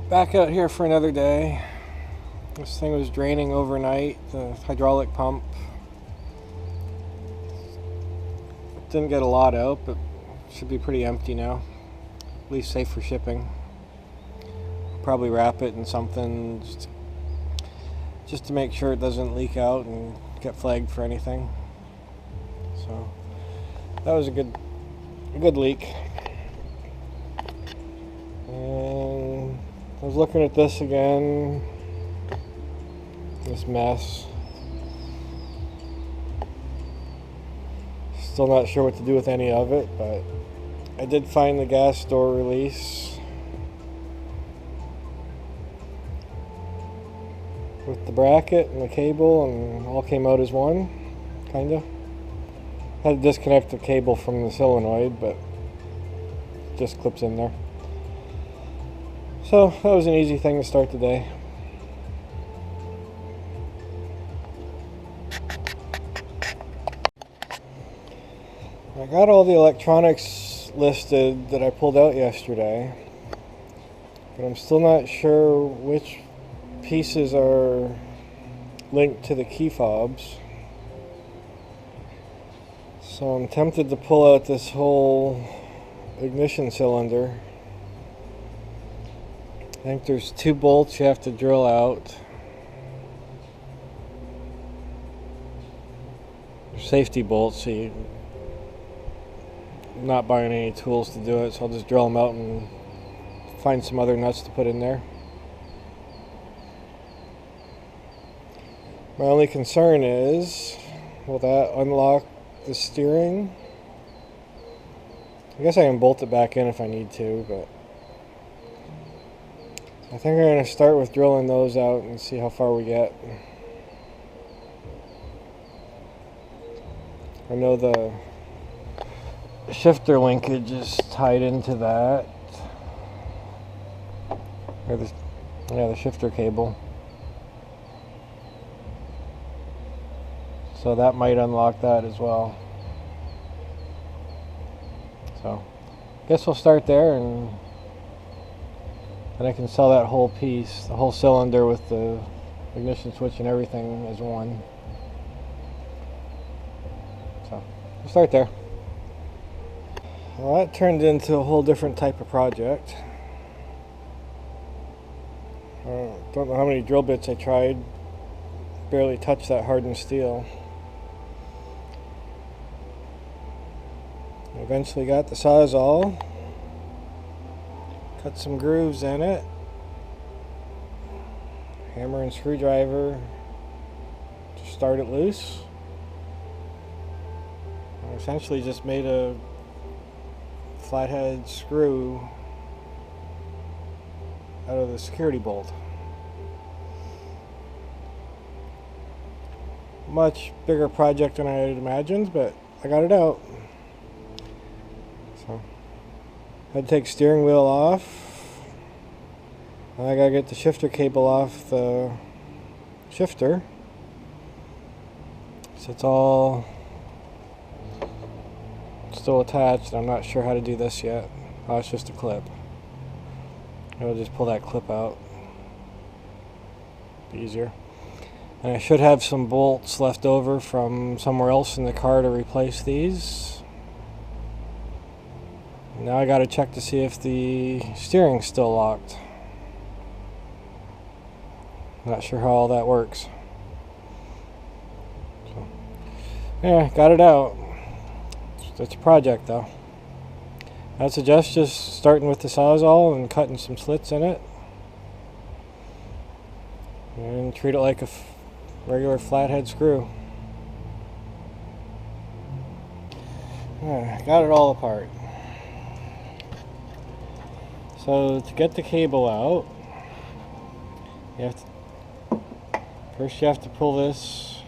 Back out here for another day. This thing was draining overnight, the hydraulic pump. Didn't get a lot out, but should be pretty empty now. At least safe for shipping. Probably wrap it in something just to make sure it doesn't leak out and get flagged for anything. So that was a good leak. And I was looking at this again. This mess. Still not sure what to do with any of it, but I did find the gas door release with the bracket and the cable, and all came out as one, kinda. Had to disconnect the cable from the solenoid, but it just clips in there. So that was an easy thing to start the day. I got all the electronics listed that I pulled out yesterday, but I'm still not sure which pieces are linked to the key fobs. So I'm tempted to pull out this whole ignition cylinder. I think there's 2 bolts you have to drill out. They're safety bolts, so I'm not buying any tools to do it, so I'll just drill them out and find some other nuts to put in there. My only concern is, will that unlock the steering? I guess I can bolt it back in if I need to, but I think I'm going to start with drilling those out and see how far we get. I know the shifter linkage is tied into that. Or the shifter cable. So that might unlock that as well. So I guess we'll start there, and then I can sell that whole piece, the whole cylinder with the ignition switch and everything as one. So we'll start there. Well, that turned into a whole different type of project. Don't know how many drill bits I tried. Barely touched that hardened steel. Eventually got the Sawzall. Cut some grooves in it. Hammer and screwdriver to start it loose. I essentially just made a flathead screw out of the security bolt. Much bigger project than I had imagined, but I got it out. So I had to take steering wheel off. I gotta get the shifter cable off the shifter. So it's all still attached. I'm not sure how to do this yet. Oh, it's just a clip. I'll just pull that clip out. Be easier. And I should have some bolts left over from somewhere else in the car to replace these. Now I gotta check to see if the steering's still locked. Not sure how all that works. So, yeah, got it out. It's a project though. I'd suggest just starting with the Sawzall and cutting some slits in it. And treat it like a regular flathead screw. Got it all apart. So to get the cable out, first you have to pull this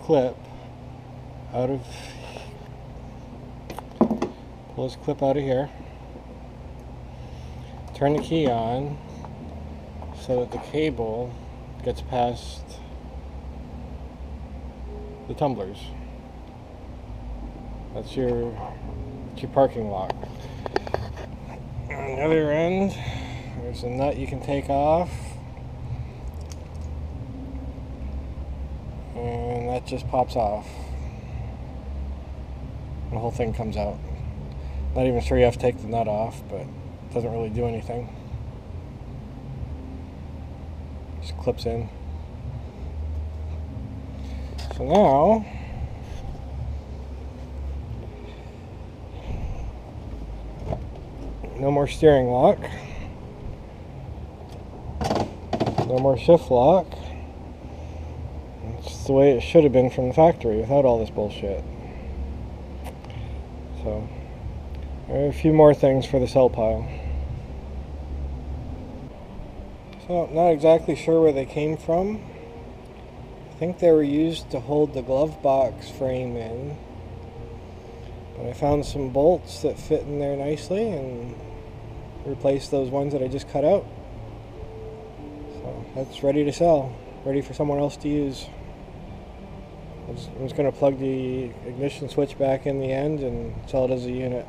clip out of here. Turn the key on so that the cable gets past the tumblers. That's your parking lock. And other end, there's a nut you can take off, and that just pops off. The whole thing comes out. Not even sure you have to take the nut off, but it doesn't really do anything. Just clips in. So now, no more steering lock, no more shift lock. It's the way it should have been from the factory without all this bullshit. So, there are a few more things for the cell pile. So, not exactly sure where they came from. I think they were used to hold the glove box frame in. But I found some bolts that fit in there nicely and replaced those ones that I just cut out. So, that's ready to sell. Ready for someone else to use. I'm just going to plug the ignition switch back in the end and sell it as a unit.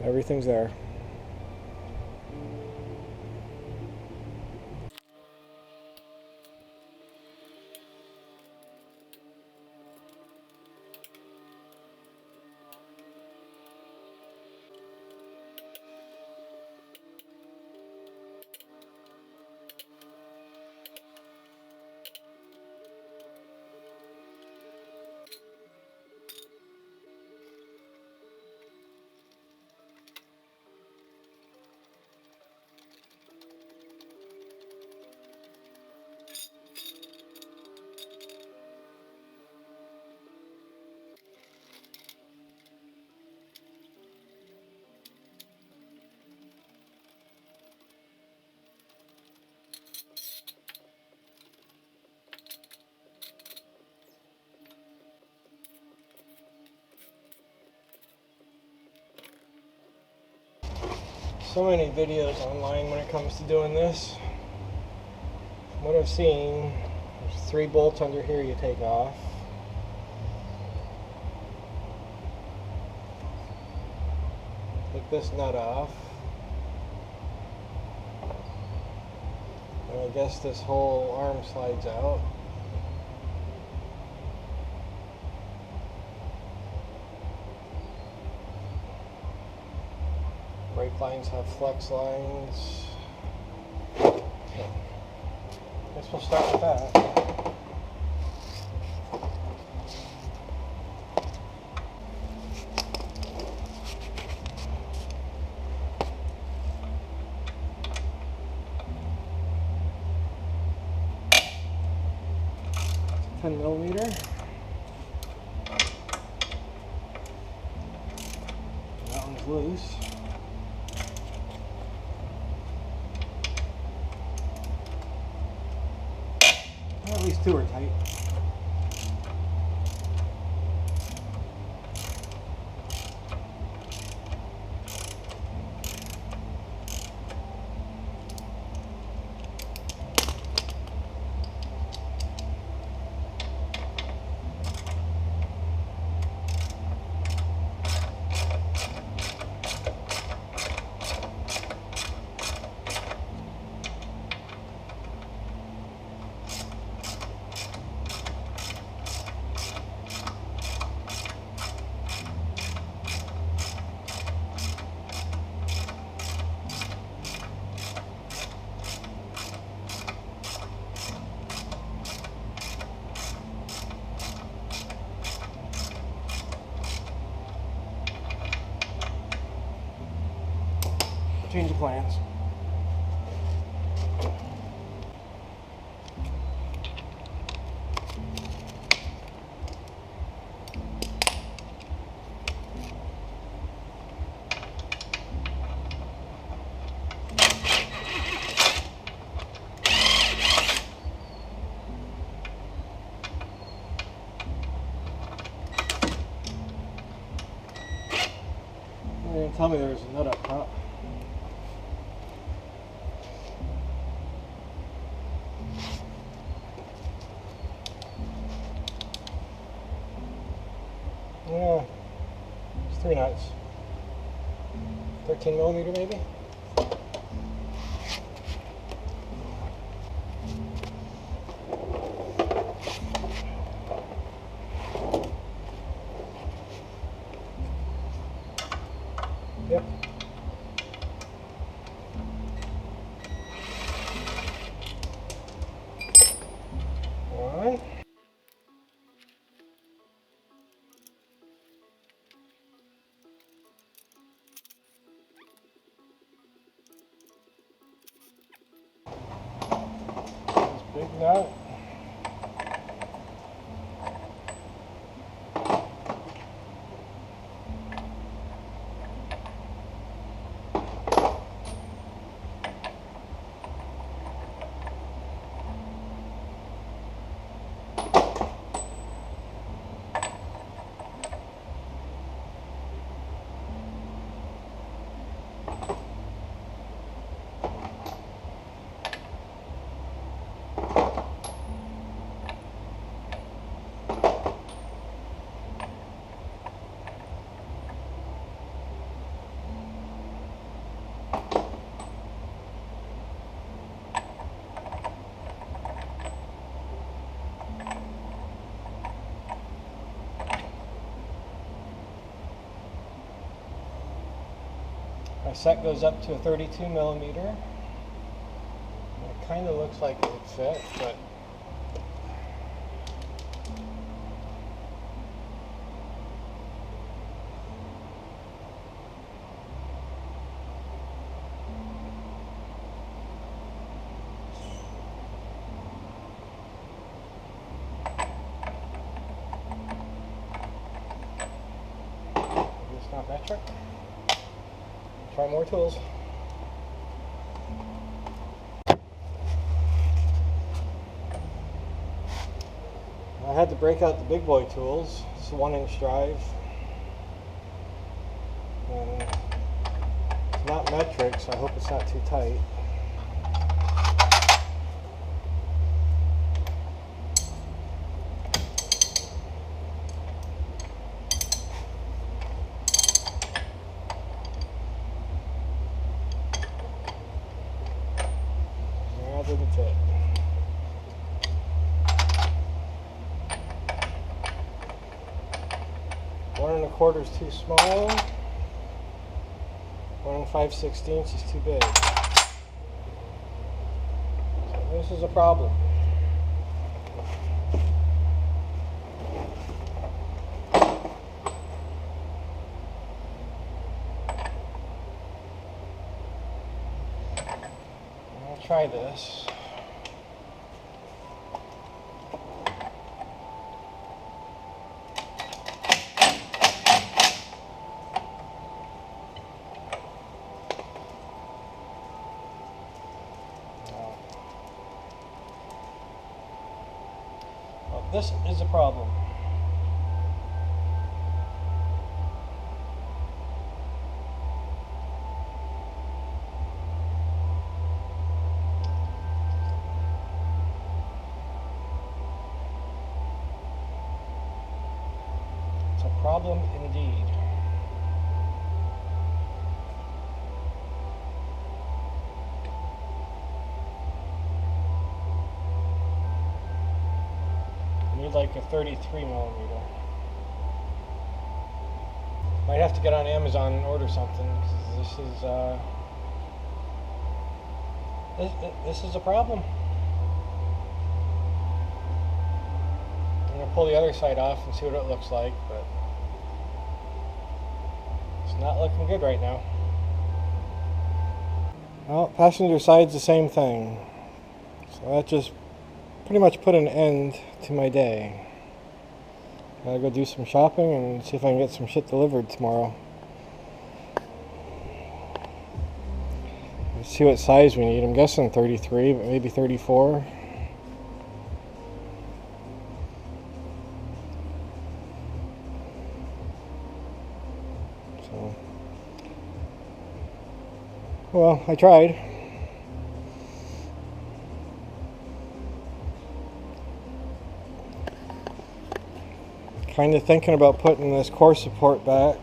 Everything's there. So many videos online when it comes to doing this. From what I've seen, there's 3 bolts under here you take off. Take this nut off. And I guess this whole arm slides out. Brake lines have flex lines. Guess we'll start with that. It's a 10mm. That one's loose. At least 2 are tight. Change of plans. They didn't tell me there was a nut up top. Yeah, it's 3 nuts. 13 millimeter maybe? Yep. One. Big nut. My set goes up to a 32 millimeter. It kind of looks like it would fit, but it's not metric. Try more tools. I had to break out the big boy tools. It's a 1-inch drive. And it's not metric, so I hope it's not too tight. Didn't fit. One and a quarter is too small. 1 5/16 is too big. So this is a problem. Try this. Well, this is a problem. Problem indeed. I need like a 33 millimeter. Might have to get on Amazon and order something because this is a problem. I'm gonna pull the other side off and see what it looks like, but not looking good right now. Well, passenger side's the same thing. So that just pretty much put an end to my day. Gotta go do some shopping and see if I can get some shit delivered tomorrow. Let's see what size we need. I'm guessing 33, but maybe 34. Well, I tried. Kind of thinking about putting this core support back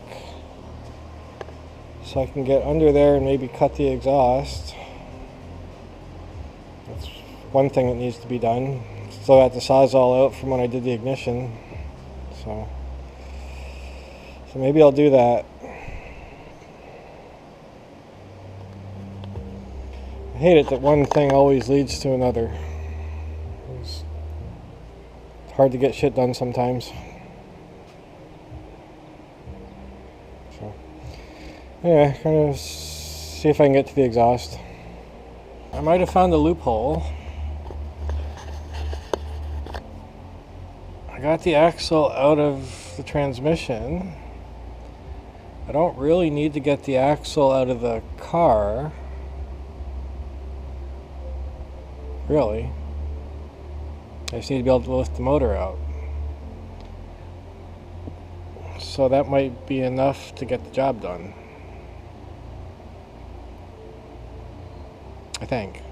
so I can get under there and maybe cut the exhaust. That's one thing that needs to be done. Still got the Sawzall out from when I did the ignition, so maybe I'll do that. I hate it that one thing always leads to another. It's hard to get shit done sometimes. So anyway, kind of see if I can get to the exhaust. I might have found a loophole. I got the axle out of the transmission. I don't really need to get the axle out of the car. Really. I just need to be able to lift the motor out. So that might be enough to get the job done. I think.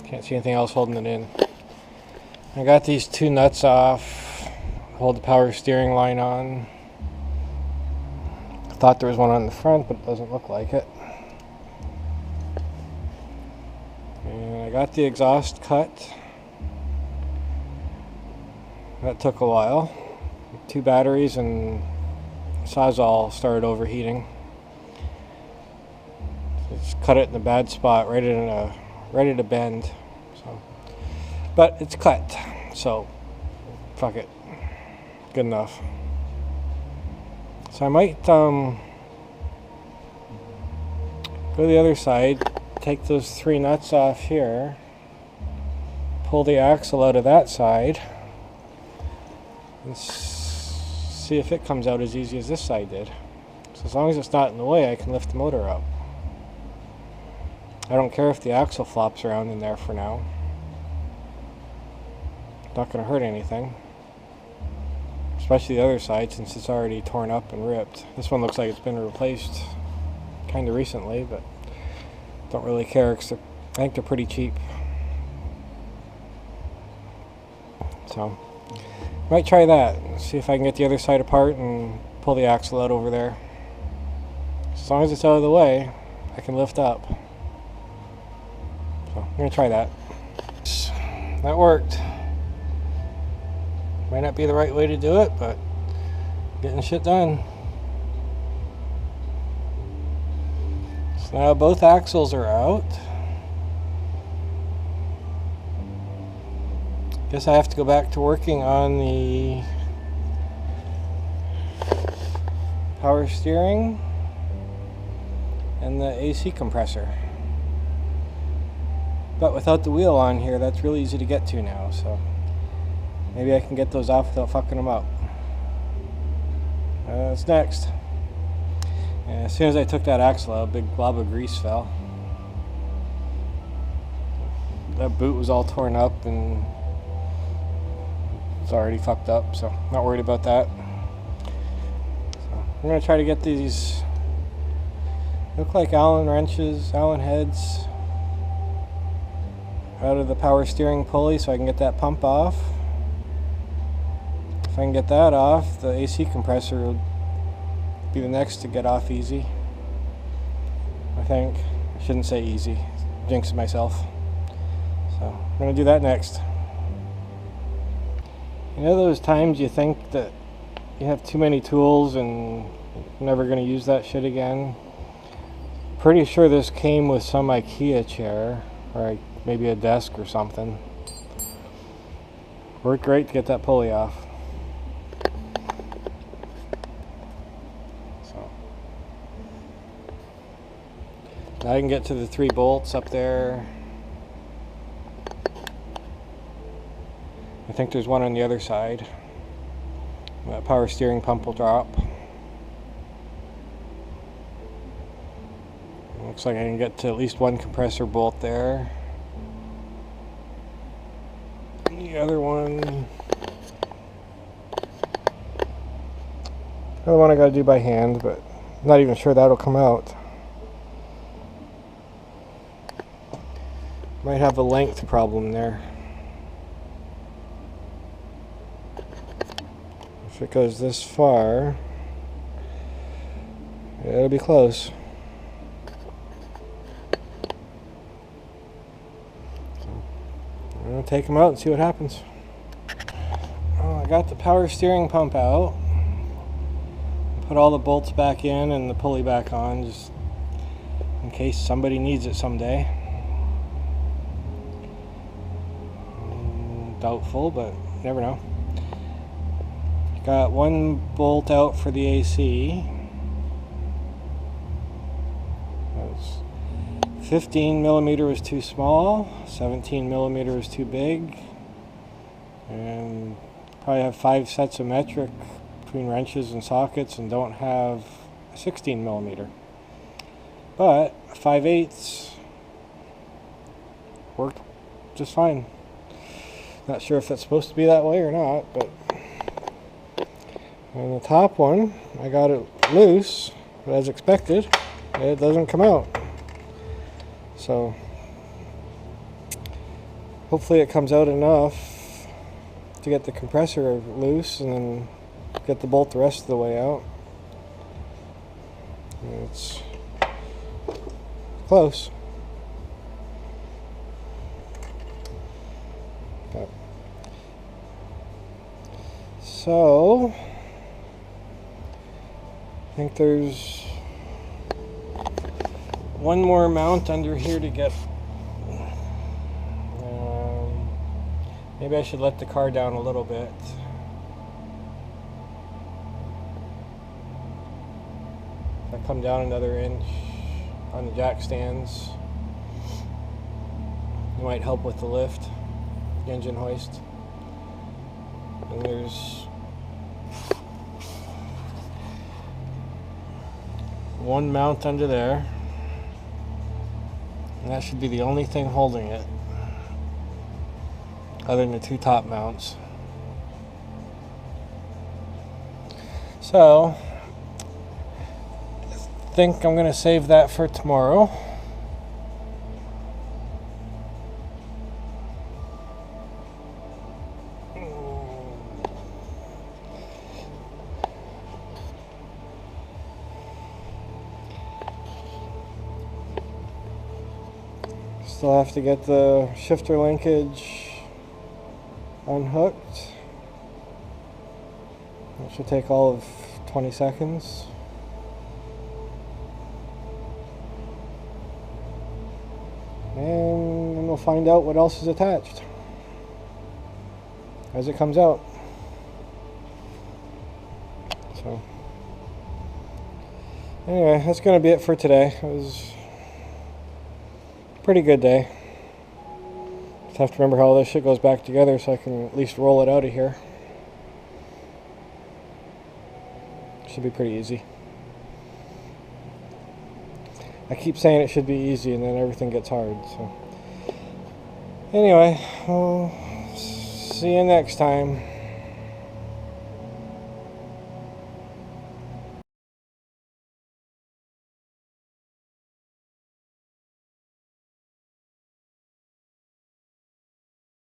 Can't see anything else holding it in. I got these two nuts off. Hold the power steering line on. I thought there was one on the front, but it doesn't look like it. And I got the exhaust cut. That took a while. 2 batteries and Sawzall started overheating. Just cut it in a bad spot, ready to bend. So, but it's cut, so fuck it. Good enough. So I might go to the other side, take those 3 nuts off here, pull the axle out of that side, and see if it comes out as easy as this side did. So as long as it's not in the way, I can lift the motor up. I don't care if the axle flops around in there for now. Not going to hurt anything. Especially the other side, since it's already torn up and ripped. This one looks like it's been replaced kind of recently, but don't really care because I think they're pretty cheap. So might try that. See if I can get the other side apart and pull the axle out over there. As long as it's out of the way, I can lift up. So I'm going to try that. That worked. Might not be the right way to do it, but getting shit done. So now both axles are out. Guess I have to go back to working on the power steering and the AC compressor. But without the wheel on here, that's really easy to get to now, so maybe I can get those off without fucking them up. That's next. And as soon as I took that axle out, a big blob of grease fell. That boot was all torn up and it's already fucked up, so not worried about that. So I'm going to try to get these, look like Allen wrenches, Allen heads, out of the power steering pulley so I can get that pump off. If I can get that off, the AC compressor will be the next to get off easy. I think. I shouldn't say easy. Jinxing myself. So I'm going to do that next. You know those times you think that you have too many tools and you're never going to use that shit again? Pretty sure this came with some IKEA chair, or maybe a desk or something. Worked great to get that pulley off. So now I can get to the 3 bolts up there. I think there's one on the other side. That power steering pump will drop. Looks like I can get to at least 1 compressor bolt there. The other one I gotta do by hand, but I'm not even sure that'll come out. Might have a length problem there. If it goes this far, it'll be close. I'm going to take them out and see what happens. Oh, I got the power steering pump out. Put all the bolts back in and the pulley back on, just in case somebody needs it someday. Doubtful, but never know. Got one bolt out for the AC. That's 15mm was too small, 17mm was too big, and probably have 5 sets of metric between wrenches and sockets, and don't have a 16mm. But 5/8 worked just fine. Not sure if that's supposed to be that way or not, but on the top one, I got it loose, but as expected, it doesn't come out. So hopefully it comes out enough to get the compressor loose and then get the bolt the rest of the way out. And it's close. But so I think there's one more mount under here to get. Maybe I should let the car down a little bit. If I come down another inch on the jack stands, it might help with the lift, the engine hoist. And there's one mount under there, and that should be the only thing holding it, other than the 2 top mounts. So I think I'm going to save that for tomorrow. Still have to get the shifter linkage unhooked. It should take all of 20 seconds. And then we'll find out what else is attached as it comes out. So anyway, that's going to be it for today. It was a pretty good day. Just have to remember how all this shit goes back together so I can at least roll it out of here. Should be pretty easy. I keep saying it should be easy and then everything gets hard. So anyway, I'll see you next time.